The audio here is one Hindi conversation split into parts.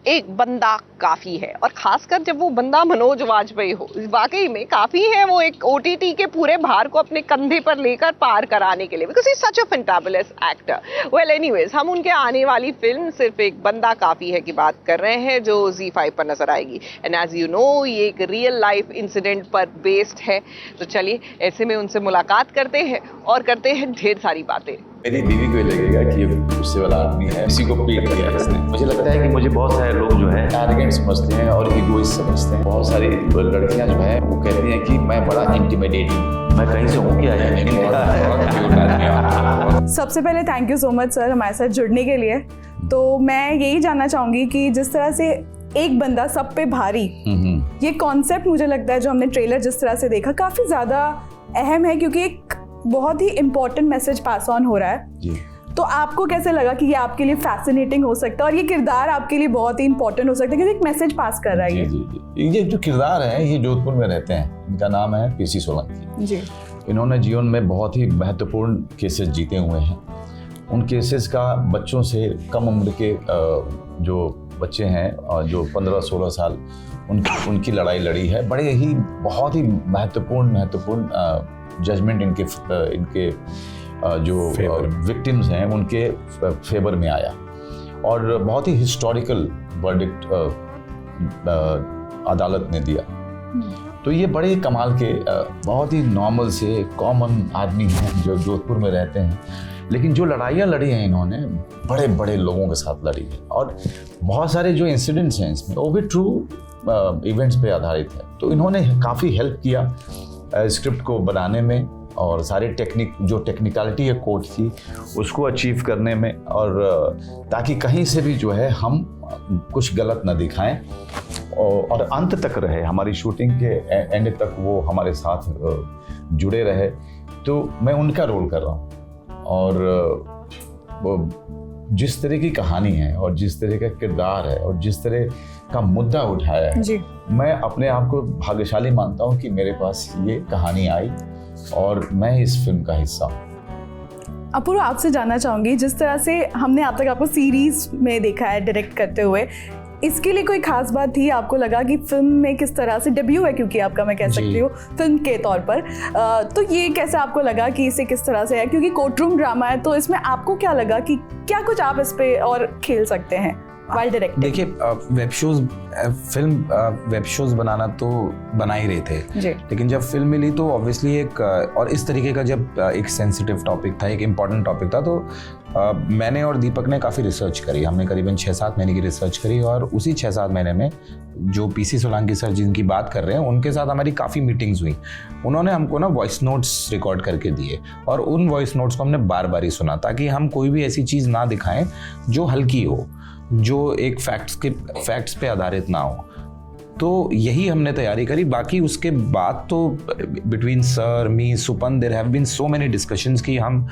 एक बंदा काफी है, और खासकर जब वो बंदा मनोज वाजपेयी हो, वाकई में काफी है वो एक ओटीटी के पूरे भार को अपने कंधे पर लेकर पार कराने के लिए, because he such a fantabulous actor. Well anyways, हम उनके आने वाली फिल्म सिर्फ एक बंदा काफी है की बात कर रहे हैं, जो ZEE5 पर नजर आएगी। एंड एज यू नो, ये एक रियल लाइफ इंसिडेंट पर बेस्ड है। तो चलिए ऐसे में उनसे मुलाकात करते हैं और करते हैं ढेर सारी बातें। मेरी बीवी को ये लगेगा कि ये गुस्से वाला आदमी है, किसी को पीट दिया है इसने। मुझे लगता है कि मुझे बहुत सारे लोग जो है एरोगेंट समझते हैं और इगोइस्ट समझते हैं। बहुत सारी लड़कियां जो है वो कहती हैं कि मैं बड़ा इंटिमिडेटिंग, मैं कहीं से हूँ क्या है। सबसे पहले thank you so much sir हमारे साथ जुड़ने के लिए। तो मैं यही जानना चाहूँगी कि जिस तरह से एक बंदा सब पे भारी, ये कॉन्सेप्ट मुझे लगता है जो हमने ट्रेलर जिस तरह से देखा काफ़ी ज़्यादा अहम है, क्योंकि एक बहुत ही इम्पोर्टेंट मैसेज पास ऑन हो रहा है जी। तो आपको कैसे लगा कि ये आपके लिए फैसिनेटिंग हो सकता है और ये किरदार आपके लिए बहुत ही इम्पोर्टेंट हो सकता है, क्योंकि एक मैसेज पास कर रहा है जी। ये जो किरदार है ये जोधपुर में रहते हैं, इनका नाम है PC सोलंकी जी। इन्होंने जीवन में बहुत ही महत्वपूर्ण केसेस जीते हुए हैं। उन केसेस का बच्चों से कम उम्र के जो बच्चे हैं जो 15-16 साल उनकी लड़ाई लड़ी है। बड़े ही बहुत ही महत्वपूर्ण जजमेंट इनके जो विक्टिम्स हैं उनके फेवर में आया, और बहुत ही हिस्टोरिकल वर्डिक्ट अदालत ने दिया। तो ये बड़े कमाल के बहुत ही नॉर्मल से कॉमन आदमी हैं जो जोधपुर में रहते हैं, लेकिन जो लड़ाइयाँ लड़ी हैं इन्होंने बड़े बड़े लोगों के साथ लड़ी है, और बहुत सारे जो इंसिडेंट्स हैं इसमें वो भी ट्रू इवेंट्स पे आधारित है। तो इन्होंने काफ़ी हेल्प किया स्क्रिप्ट को बनाने में, और सारे जो टेक्निकलिटी है कोर्ट की उसको अचीव करने में, और ताकि कहीं से भी जो है हम कुछ गलत न दिखाएं, और अंत तक रहे, हमारी शूटिंग के एंड तक वो हमारे साथ जुड़े रहे। तो मैं उनका रोल कर रहा हूँ, और जिस तरह की कहानी है और जिस तरह का किरदार है और जिस तरह का मुद्दा उठाया है जी। मैं अपने आप को भाग्यशाली मानता हूँ कि मेरे पास ये कहानी आई और मैं इस फिल्म का हिस्सा हूँ। अपूर्व, आपसे जानना चाहूँगी, जिस तरह से हमने अब तक आपको सीरीज में देखा है डायरेक्ट करते हुए, इसके लिए कोई खास बात थी? आपको लगा कि फिल्म में किस तरह से डेब्यू है, क्योंकि आपका मैं कह सकती हूँ फिल्म के तौर पर, तो ये कैसे आपको लगा कि इसे किस तरह से है, क्योंकि कोर्ट रूम ड्रामा है, तो इसमें आपको क्या लगा कि क्या कुछ आप इस पे और खेल सकते हैं वाइल डायरेक्टिंग? देखिए, वेब शोज बनाना तो बना ही रहे थे, लेकिन जब फिल्म मिली तो ऑब्वियसली एक और इस तरीके का जब एक सेंसिटिव टॉपिक था, एक इम्पॉर्टेंट टॉपिक था, तो मैंने और दीपक ने काफ़ी रिसर्च करी। हमने करीबन 6-7 महीने की रिसर्च करी, और उसी 6-7 महीने में जो PC सोलंकी सर जिनकी बात कर रहे हैं उनके साथ हमारी काफ़ी मीटिंग्स हुई। उन्होंने हमको ना वॉइस नोट्स रिकॉर्ड करके दिए, और उन वॉइस नोट्स को हमने बार बार ही सुना, ताकि हम कोई भी ऐसी चीज़ ना दिखाएं जो हल्की हो, जो एक फैक्ट्स पे आधारित ना हो। तो यही हमने तैयारी करी। बाकी उसके बाद तो between sir, me, Supan, there have been so many discussions कि हम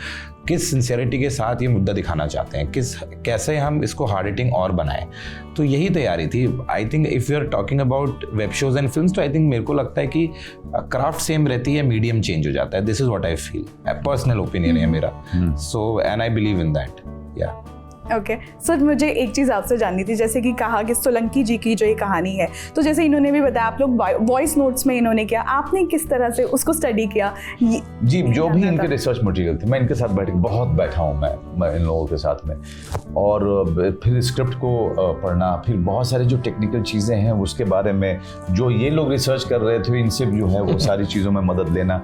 किस सिंसियरिटी के साथ ये मुद्दा दिखाना चाहते हैं, कैसे हम इसको हार्ड हिटिंग और बनाएं। तो यही तैयारी थी। I think if you are talking about web shows and films, तो आई थिंक मेरे को लगता है कि क्राफ्ट सेम रहती है, मीडियम चेंज हो जाता है। This is what I feel, personal opinion है मेरा। So and I believe in that. या ओके सर, मुझे एक चीज़ आपसे जाननी थी, जैसे कि कहा कि सोलंकी जी की जो ये कहानी है, तो जैसे इन्होंने भी बताया आप लोग वॉइस नोट्स में इन्होंने किया, आपने किस तरह से उसको स्टडी किया? जी, जो भी इनके रिसर्च मटेरियल थे, मैं इनके साथ बहुत बैठा हूँ मैं इन लोगों के साथ में, और फिर स्क्रिप्ट को पढ़ना, फिर बहुत सारे जो टेक्निकल चीज़ें हैं उसके बारे में जो ये लोग रिसर्च कर रहे थे, इनसे जो है वो सारी चीज़ों में मदद लेना।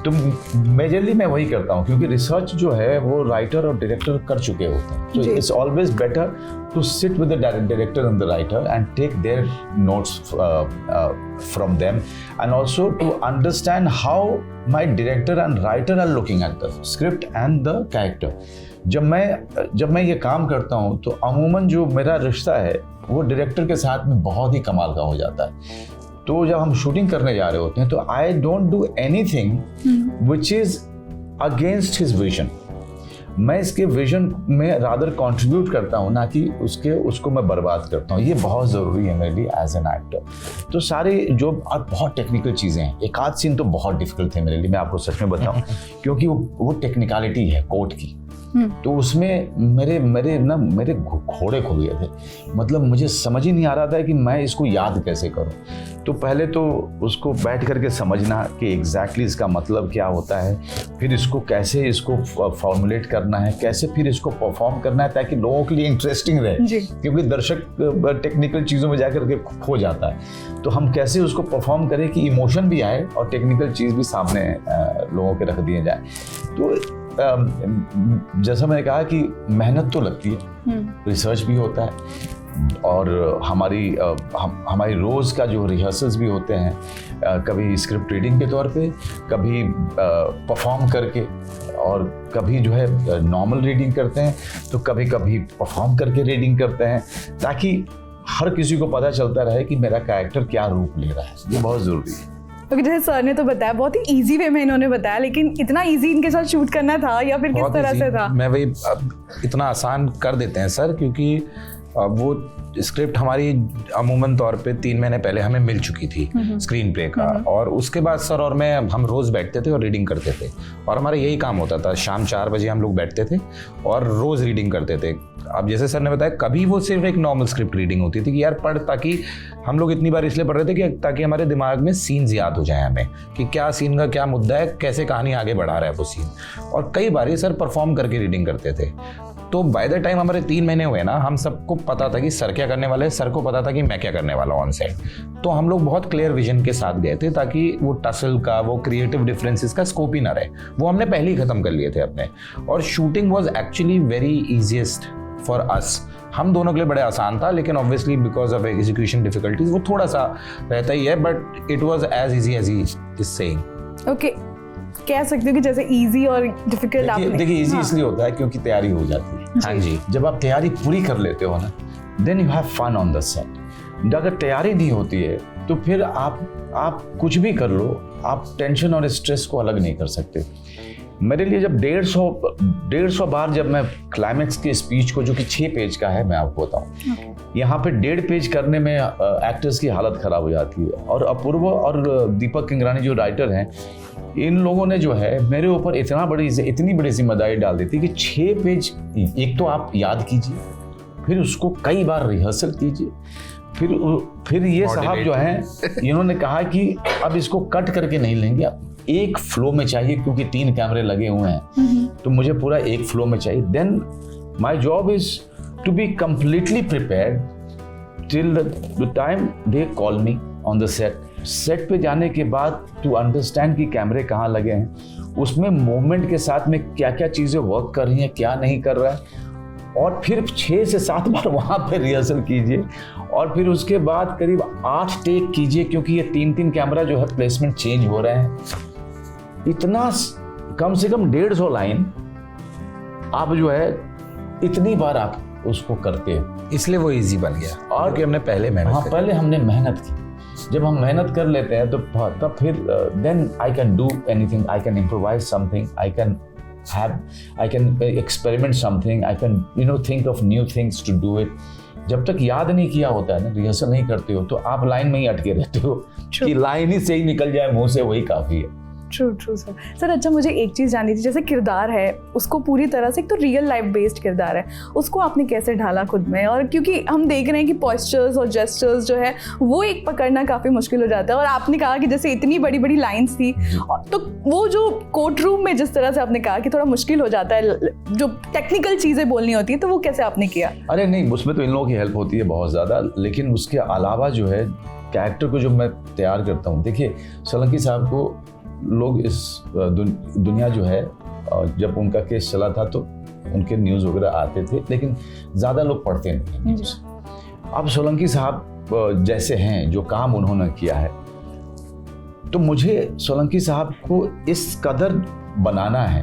तो मेजरली मैं वही करता हूँ, क्योंकि रिसर्च जो है वो राइटर और डायरेक्टर कर चुके होते हैं। So it's always better to sit with the director and the writer and take their notes from them, and also to understand how my director and writer are looking at the script and the character. जब मैं ये काम करता हूँ तो अमूमन जो मेरा रिश्ता है वो डायरेक्टर के साथ में बहुत ही कमाल का हो जाता है। तो जब हम शूटिंग करने जा रहे होते हैं तो I don't do anything which is against his vision. मैं इसके विजन में रादर कंट्रीब्यूट करता हूँ, ना कि उसको मैं बर्बाद करता हूँ। ये बहुत ज़रूरी है मेरे लिए एज एन एक्टर। तो सारे जो बहुत टेक्निकल चीज़ें हैं, एक आध सीन तो बहुत डिफिकल्ट थे मेरे लिए, मैं आपको सच में बताऊँ, क्योंकि वो टेक्निकलिटी है कोर्ट की, तो उसमें मेरे घोड़े खुल गए थे। मतलब मुझे समझ ही नहीं आ रहा था कि मैं इसको याद कैसे करूं। तो पहले तो उसको बैठ करके समझना कि एग्जैक्टली इसका मतलब क्या होता है, फिर इसको कैसे इसको फॉर्मुलेट करना है, कैसे फिर इसको परफॉर्म करना है ताकि लोगों के लिए इंटरेस्टिंग रहे, क्योंकि दर्शक टेक्निकल चीज़ों में जाकर के खो जाता है। तो हम कैसे उसको परफॉर्म करें कि इमोशन भी आए और टेक्निकल चीज़ भी सामने लोगों के रख दिए जाए। तो जैसा मैंने कहा कि मेहनत तो लगती है, रिसर्च भी होता है, और हमारी रोज़ का जो रिहर्सल्स भी होते हैं, कभी स्क्रिप्ट रीडिंग के तौर पे, कभी परफॉर्म करके, और कभी जो है नॉर्मल रीडिंग करते हैं, तो कभी कभी परफॉर्म करके रीडिंग करते हैं, ताकि हर किसी को पता चलता रहे कि मेरा कैरेक्टर क्या रूप ले रहा है। ये बहुत ज़रूरी है। क्योंकि जैसे सर ने तो बताया बहुत ही इजी वे में इन्होंने बताया, लेकिन इतना इजी इनके साथ शूट करना था या फिर किस तरह से था? मैं वही इतना आसान कर देते हैं सर, क्योंकि वो स्क्रिप्ट हमारी अमूमन तौर पे 3 महीने पहले हमें मिल चुकी थी स्क्रीन प्ले का, और उसके बाद सर और मैं हम रोज़ बैठते थे और रीडिंग करते थे, और हमारा यही काम होता था। शाम 4 बजे हम लोग बैठते थे और रोज़ रीडिंग करते थे। अब जैसे सर ने बताया, कभी वो सिर्फ एक नॉर्मल स्क्रिप्ट रीडिंग होती थी कि यार पढ़, ताकि हम लोग इतनी बार इसलिए पढ़ रहे थे कि ताकि हमारे दिमाग में सीन्स याद हो जाए हमें, कि क्या सीन का क्या मुद्दा है, कैसे कहानी आगे बढ़ा रहा है वो सीन। और कई बार ये सर परफॉर्म करके रीडिंग करते थे। तो बाय द टाइम हमारे 3 महीने हुए ना, हम सबको पता था कि सर क्या करने वाले हैं, सर को पता था कि मैं क्या करने वाला हूँ ऑन सेट। तो हम लोग बहुत क्लियर विजन के साथ गए थे, ताकि वो टसल का, वो क्रिएटिव डिफरेंसेस का स्कोप ही ना रहे। वो हमने पहले ही खत्म कर लिए थे अपने। और shooting was actually very easiest for us. हम दोनों के लिए बड़े आसान था, लेकिन obviously because of execution difficulties वो थोड़ा सा रहता ही है, but it was as easy as he is saying. Okay, कह सकते हो कि जैसे इजी और डिफिकल्ट आपने। देखिए इजी इसलिए होता है क्योंकि तैयारी हो जाती है। हाँ जी, जब आप तैयारी पूरी कर लेते हो ना, then you have fun on the set. अगर तैयारी नहीं होती है तो फिर आप कुछ भी कर लो, आप टेंशन और स्ट्रेस को अलग नहीं कर सकते। मेरे लिए जब 150 बार जब मैं क्लाइमेक्स के स्पीच को, जो कि 6 पेज का है, मैं आपको बताऊं, यहाँ पे 1.5 पेज करने में एक्टर्स की हालत खराब हो जाती है। और अपूर्व और दीपक किंगरानी जो राइटर हैं, इन लोगों ने जो है मेरे ऊपर इतनी बड़ी जिम्मेदारी डाल दी थी कि 6 पेज एक तो आप याद कीजिए, फिर उसको कई बार रिहर्सल कीजिए, फिर ये साहब जो हैं इन्होंने कहा कि अब इसको कट करके नहीं लेंगे, एक फ्लो में चाहिए, क्योंकि 3 कैमरे लगे हुए हैं, तो मुझे पूरा एक फ्लो में चाहिए। Then my job is to be completely prepared till the time they call me on the set पे जाने के बाद टू अंडरस्टैंड कि कैमरे कहाँ लगे हैं, उसमें मूवमेंट के साथ में क्या क्या चीज़ें वर्क कर रही हैं, क्या नहीं कर रहा है, और फिर 6 से 7 बार वहाँ पे रिहर्सल कीजिए, और फिर उसके बाद करीब 8 टेक कीजिए, क्योंकि ये 3 कैमरा जो है प्लेसमेंट चेंज हो रहे हैं। इतना कम से कम 150 लाइन आप जो है इतनी बार आप उसको करते हो, इसलिए वो इजी बन गया। और कि हमने पहले हमने मेहनत की। जब हम मेहनत कर लेते हैं तो तब फिर then I can do anything, I can improvise something, I can experiment something, I can think of new things to do it. जब तक याद नहीं किया होता है ना, रिहर्सल नहीं करते हो, तो आप लाइन में ही अटके रहते हो कि लाइन ही सही निकल जाए मुंह से, वही काफ़ी है। True sir. अच्छा, मुझे एक चीज़ जाननी थी, जैसे किरदार है उसको पूरी तरह से, एक तो रियल लाइफ बेस्ड किरदार है, उसको आपने कैसे ढाला खुद में? और क्योंकि हम देख रहे हैं कि पॉस्चर्स और जेस्चर्स जो है वो एक पकड़ना काफ़ी मुश्किल हो जाता है, और आपने कहा कि जैसे इतनी बड़ी बड़ी लाइन्स थी, तो वो जो कोर्ट रूम में जिस तरह से आपने कहा कि थोड़ा मुश्किल हो जाता है, जो टेक्निकल चीज़ें बोलनी होती है, तो वो कैसे आपने किया? अरे नहीं, उसमें तो इन लोगों की हेल्प होती है बहुत ज़्यादा, लेकिन उसके अलावा जो है कैरेक्टर को जो मैं तैयार करता हूँ, देखिए सोलंकी साहब को लोग इस दुनिया जो है, जब उनका केस चला था तो उनके न्यूज़ वगैरह आते थे, लेकिन ज़्यादा लोग पढ़ते नहीं न्यूज़। अब सोलंकी साहब जैसे हैं, जो काम उन्होंने किया है, तो मुझे सोलंकी साहब को इस कदर बनाना है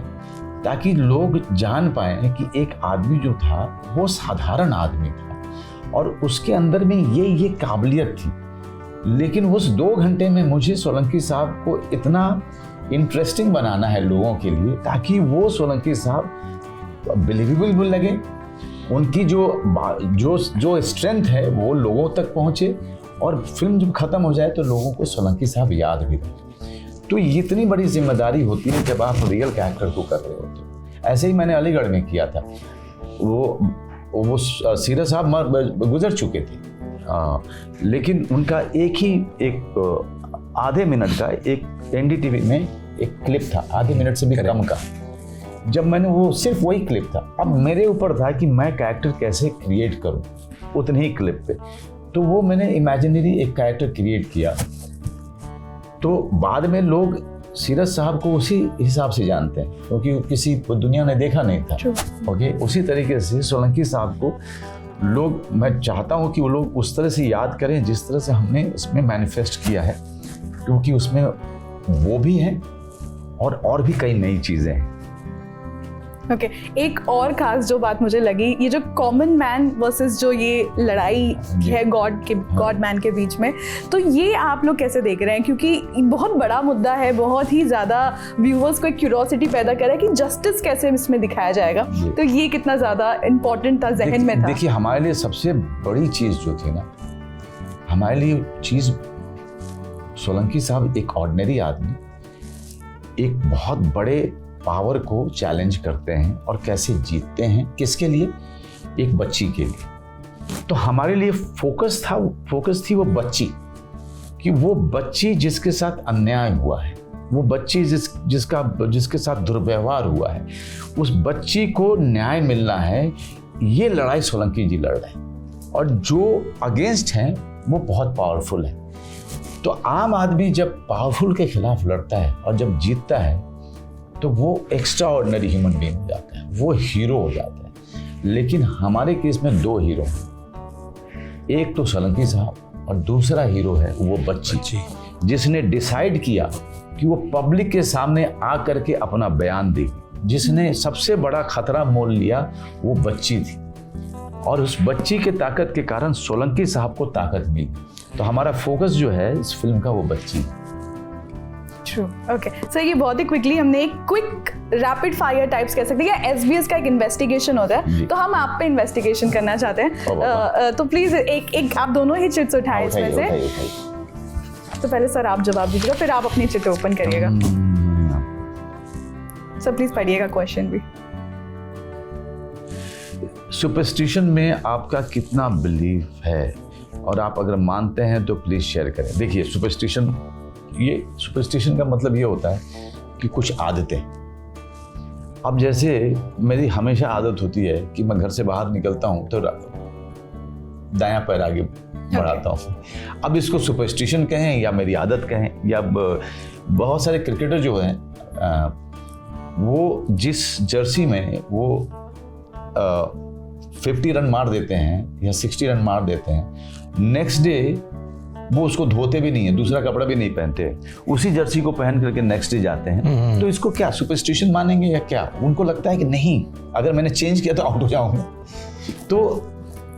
ताकि लोग जान पाएं कि एक आदमी जो था वो साधारण आदमी था, और उसके अंदर में ये काबिलियत थी। लेकिन उस 2 घंटे में मुझे सोलंकी साहब को इतना इंटरेस्टिंग बनाना है लोगों के लिए, ताकि वो सोलंकी साहब बिलीवेबल भी लगे, उनकी जो स्ट्रेंथ है वो लोगों तक पहुंचे, और फिल्म जब खत्म हो जाए तो लोगों को सोलंकी साहब याद भी रखें। तो इतनी बड़ी जिम्मेदारी होती है जब आप रियल कैरेक्टर को कर रहे होते हो। ऐसे ही मैंने अलीगढ़ में किया था। वो सीरत साहब गुजर चुके थे, लेकिन उनका एक आधे मिनट का एक एनडीटीवी में एक क्लिप था, आधे मिनट से भी कम का। जब मैंने वो सिर्फ वही क्लिप था, अब मेरे ऊपर था कि मैं कैरेक्टर कैसे क्रिएट करूं उतने ही क्लिप पे। तो वो मैंने इमेजिनरी एक कैरेक्टर क्रिएट किया। तो बाद में लोग सीरत साहब को उसी हिसाब से जानते हैं, क्योंकि किसी दुनिया ने देखा नहीं था। ओके, उसी तरीके से सोलंकी साहब को लोग, मैं चाहता हूँ कि वो लोग उस तरह से याद करें जिस तरह से हमने इसमें मैनिफेस्ट किया है, क्योंकि उसमें वो भी हैं और भी कई नई चीज़ें हैं। ओके, एक और खास जो बात मुझे लगी, ये जो कॉमन मैन वर्सेस जो ये लड़ाई है गॉड मैन के बीच में, तो ये आप लोग कैसे देख रहे हैं? क्योंकि बहुत बड़ा मुद्दा है, बहुत ही ज़्यादा व्यूअर्स को एक क्यूरियोसिटी पैदा कर रहा है कि जस्टिस कैसे इसमें दिखाया जाएगा। तो ये कितना ज़्यादा इम्पोर्टेंट था, जहन में था। देखिए, हमारे लिए सबसे बड़ी चीज़ जो थी ना, हमारे लिए चीज़, सोलंकी साहब एक ऑर्डिनरी आदमी एक बहुत बड़े पावर को चैलेंज करते हैं और कैसे जीतते हैं, किसके लिए? एक बच्ची के लिए। तो हमारे लिए फोकस थी वो बच्ची, कि वो बच्ची जिसके साथ अन्याय हुआ है, वो बच्ची जिसके साथ दुर्व्यवहार हुआ है, उस बच्ची को न्याय मिलना है। ये लड़ाई सोलंकी जी लड़ रहे हैं, और जो अगेंस्ट हैं वो बहुत पावरफुल है। तो आम आदमी जब पावरफुल के खिलाफ लड़ता है और जब जीतता है तो वो एक्स्ट्रा ऑर्डिनरी ह्यूमन बीइंग हो जाता है, वो हीरो हो जाता है। लेकिन हमारे केस में दो हीरो हैं, एक तो सोलंकी साहब और दूसरा हीरो है वो बच्ची, जिसने डिसाइड किया कि वो पब्लिक के सामने आ करके अपना बयान देगी। जिसने सबसे बड़ा खतरा मोल लिया वो बच्ची थी, और उस बच्ची के ताकत के कारण सोलंकी साहब को ताकत मिली। तो हमारा फोकस जो है इस फिल्म का वो बच्ची है। ट्रू। ओके सर, ये बहुत ही क्विकली हमने एक क्विक रैपिड फायर टाइप्स कह सकते हैं, या एसबीएस का एक इन्वेस्टिगेशन होता है, तो हम आप पे इन्वेस्टिगेशन करना चाहते हैं। तो प्लीज एक आप दोनों ही चिट्स उठाएं इसमें से। तो पहले सर आप जवाब दीजिएगा, फिर आप अपनी चिट ओपन करिएगा। सर प्लीज पढ़िएगा क्वेश्चन भी। सुपरस्टिशन में आपका कितना बिलीफ है, और आप अगर मानते हैं तो प्लीज शेयर करें। देखिए, सुपरस्टिशन का मतलब ये होता है कि कुछ आदतें। अब जैसे मेरी हमेशा आदत होती है कि मैं घर से बाहर निकलता हूँ तो दायां पैर आगे बढ़ाता हूँ। अब इसको सुपरस्टिशन कहें या मेरी आदत कहें, या बहुत सारे क्रिकेटर जो हैं वो जिस जर्सी में वो 50 रन मार देते हैं या 60 रन मार देते हैं, नेक्स्ट डे वो उसको धोते भी नहीं है, दूसरा कपड़ा भी नहीं पहनते, उसी जर्सी को पहन करके नेक्स्ट डे जाते हैं। तो इसको क्या सुपरस्टिशन मानेंगे या क्या? उनको लगता है कि नहीं, अगर मैंने चेंज किया तो आउट हो जाऊंगा। तो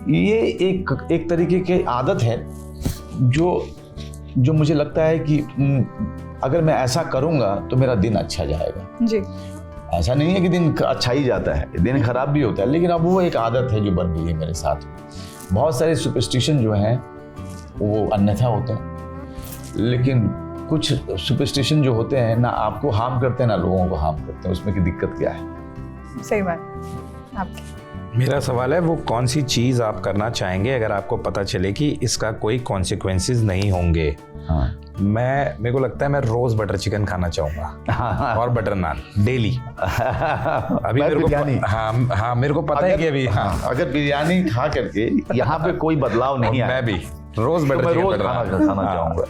ये एक तरीके की आदत है जो मुझे लगता है कि अगर मैं ऐसा करूंगा तो मेरा दिन अच्छा जाएगा जी। ऐसा नहीं है कि दिन अच्छा ही जाता है, दिन खराब भी होता है, लेकिन अब वो एक आदत है जो बन गई है मेरे साथ। बहुत सारे सुपरस्टिशन जो हैं वो अन्यथा होते हैं, लेकिन कुछ सुपरस्टिशन जो होते हैं ना आपको हार्म करते हैं ना लोगों को हार्म करते हैं। उसमें की दिक्कत क्या है? सही बात। आपकी मेरा सवाल है, वो कौन सी चीज़ आप करना चाहेंगे अगर आपको पता चले कि इसका कोई कॉन्सिक्वेंसेस नहीं होंगे? हाँ। मेरे को लगता है मैं रोज बटर चिकन खाना चाहूंगा और बटर नान डेली। अभी मेरे को हाँ मेरे को पता है कि अभी अगर बिरयानी खा करके यहाँ पे कोई बदलाव नहीं आया, मैं भी रोज बटर चिकन खाना चाहूंगा।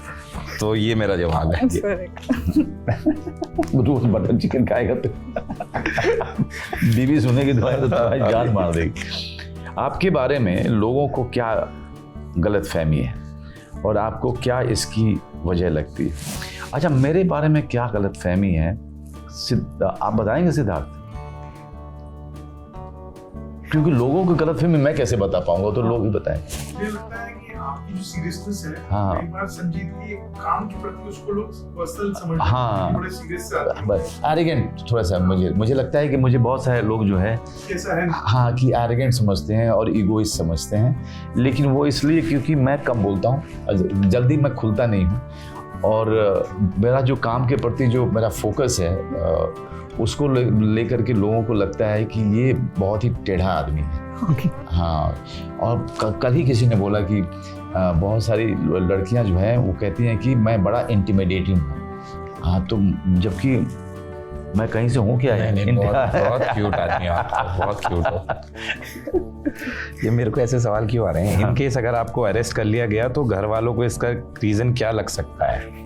तो ये मेरा जवाब है। रोज बटर चिकन खाएगा तो बीवी सुनेगी तो तुम्हारी जान मार देगी। आपके बारे में लोगों को क्या गलतफहमी है और आपको क्या इसकी वजह लगती है? अच्छा, मेरे बारे में क्या गलतफहमी है आप बताएंगे सिद्धार्थ? क्योंकि लोगों की गलतफहमी मैं कैसे बता पाऊंगा, तो लोग ही बताएंगे। मुझे लगता है कि आपकी जो सीरियसनेस है, हाँ, एक बार संजीदगी एक काम के प्रति उसको लोग पर्सनल समझते हैं, हाँ, बड़े सीरियस से आते हैं। बस एरोगेंट थोड़ा सा मुझे लगता है कि मुझे बहुत सारे लोग जो है कैसा है, हाँ, कि एरोगेंट समझते हैं और ईगोइस्ट समझते हैं, लेकिन वो इसलिए क्योंकि मैं कम बोलता हूँ, जल्दी मैं खुलता नहीं हूँ, और मेरा जो काम के प्रति जो मेरा फोकस है उसको लेकर के लोगों को लगता है कि ये बहुत ही टेढ़ा आदमी है। हाँ, और कल ही किसी ने बोला कि बहुत सारी लड़कियां जो हैं वो कहती हैं कि मैं बड़ा इंटिमिडेटिंग हूँ। हाँ, तो जबकि मैं कहीं से हूँ क्या? बहुत क्यूट आदमी आप, बहुत क्यूट हो। ये मेरे को ऐसे सवाल क्यों आ रहे हैं? इन केस अगर आपको अरेस्ट कर लिया गया तो घर वालों को इसका रीजन क्या लग सकता है?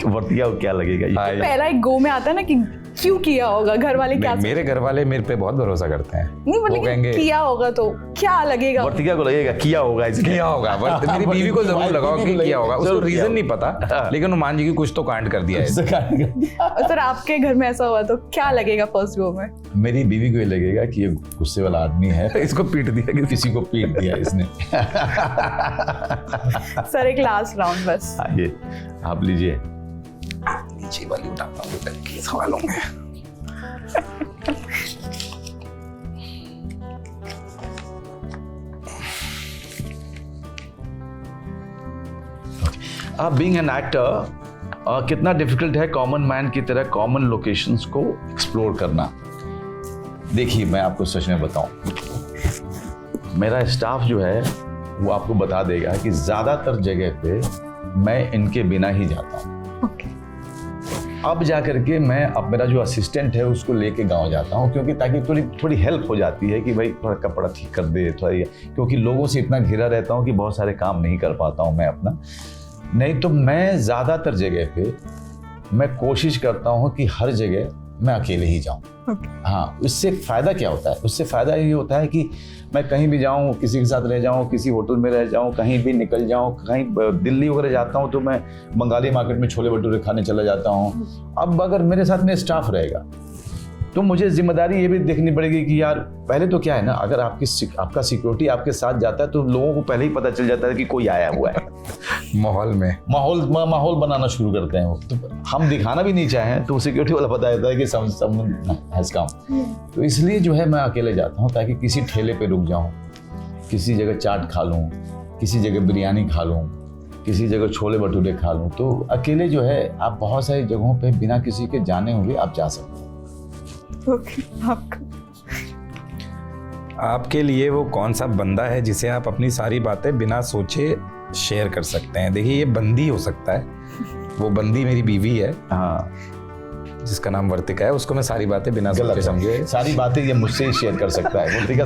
वर्तिया को क्या लगेगा ये? पहला एक गो में आता है ना कि क्यों किया होगा, घर वाले क्या मेरे घर वाले मेरे पे बहुत भरोसा करते हैं। नहीं, वो कहेंगे किया होगा तो क्या लगेगा? वर्तिका को लगेगा किया होगा, इसलिए किया होगा। मेरी बीवी को जरूर लगाओ कि किया होगा। उसको रीजन नहीं पता, लेकिन वो मान जी कि कुछ तो कांड कर दिया है। सर आपके घर में ऐसा हुआ तो क्या लगेगा फर्स्ट गो में? मेरी बीवी को ये लगेगा कि ये गुस्से वाला आदमी है, इसको पीट दिया, कि किसी को पीट दिया इसने। सर एक लास्ट राउंड बस। ये आप लीजिए। नीचे वाली उठाता हूँ पहले के सवालों में। बीइंग एन एक्टर कितना डिफिकल्ट है कॉमन मैन की तरह कॉमन लोकेशंस को एक्सप्लोर करना। देखिए, मैं आपको सच में बताऊं, मेरा स्टाफ जो है वो आपको बता देगा कि ज्यादातर जगह पे मैं इनके बिना ही जाता हूँ। अब जा करके मैं अब मेरा जो असिस्टेंट है उसको लेके गांव जाता हूँ, क्योंकि ताकि थोड़ी हेल्प हो जाती है कि भाई थोड़ा कपड़ा ठीक कर दे थोड़ा ये, क्योंकि लोगों से इतना घिरा रहता हूँ कि बहुत सारे काम नहीं कर पाता हूँ मैं अपना। नहीं तो मैं ज़्यादातर जगह पे मैं कोशिश करता हूँ कि हर जगह मैं अकेले ही जाऊँ। हाँ, उससे फ़ायदा क्या होता है? उससे फ़ायदा ये होता है कि मैं कहीं भी जाऊँ, किसी के साथ रह जाऊँ, किसी होटल में रह जाऊँ, कहीं भी निकल जाऊँ, कहीं दिल्ली वगैरह जाता हूँ तो मैं बंगाली मार्केट में छोले भटूरे खाने चला जाता हूँ। अब अगर मेरे साथ में स्टाफ रहेगा तो मुझे जिम्मेदारी ये भी देखनी पड़ेगी कि यार पहले तो क्या है ना, अगर आपका सिक्योरिटी आपके साथ जाता है तो लोगों को पहले ही पता चल जाता है कि कोई आया हुआ है। माहौल बनाना शुरू करते हैं वो। तो हम दिखाना भी नहीं चाहें तो सिक्योरिटी वाला पता रहता है कि समवन हैज कम। तो इसलिए जो है मैं अकेले जाता हूँ ताकि किसी ठेले पे रुक जाऊँ, किसी जगह चाट खा लूँ, किसी जगह बिरयानी खा लूँ, किसी जगह छोले भटूरे खा लूँ। तो अकेले जो है आप बहुत सारी जगहों पे बिना किसी के जाने हुए आप जा सकते हैं। आपके लिए वो कौन सा बंदा है जिसे आप अपनी सारी बातें बिना सोचे शेयर कर सकते हैं? देखिए, ये बंदी हो सकता है। वो बंदी मेरी बीवी है, हाँ, जिसका नाम वर्तिका है। उसको मैं सारी बातें बिना सोचे समझे, सारी बातें ये मुझसे शेयर कर सकता है। वर्तिका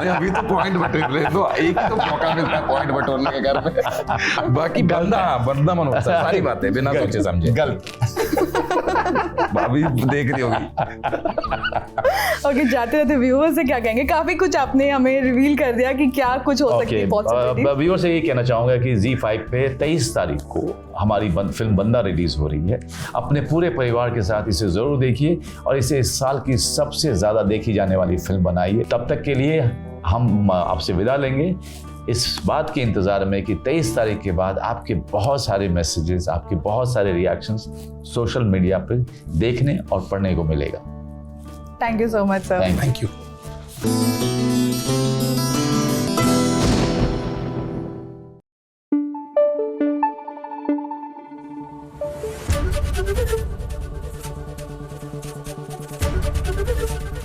अभी तो पॉइंट बटोर तो एक तो मौका मिलता है पॉइंट बटोरने के घर पे। बाकी बंदा मन होता है, सारी बातें बिना सोचे समझे। गलत। अभी देख रही होगी। ओके, जाते रहते व्यूअर्स से क्या कहेंगे? काफी कुछ आपने हमें रिवील कर दिया कि क्या कुछ हो सकती है पॉसिबिलिटी। व्यूअर्स से ये कहना चाहूंगा कि ZEE5 पे 23 तारीख को हमारी फिल्म बंदा रिलीज हो रही है। अपने पूरे परिवार के साथ इसे जरूर देखिए और इसे इस साल की सबसे ज्यादा देखी जाने वाली फिल्म बनाइए। तब तक के लिए हम आपसे विदा लेंगे इस बात के इंतजार में कि 23 तारीख के बाद आपके बहुत सारे मैसेजेस, आपके बहुत सारे रिएक्शंस सोशल मीडिया पे देखने और पढ़ने को मिलेगा। Thank you so much sir. Thank you.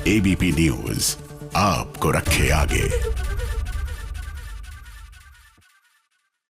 ABP news आपको रखे आगे।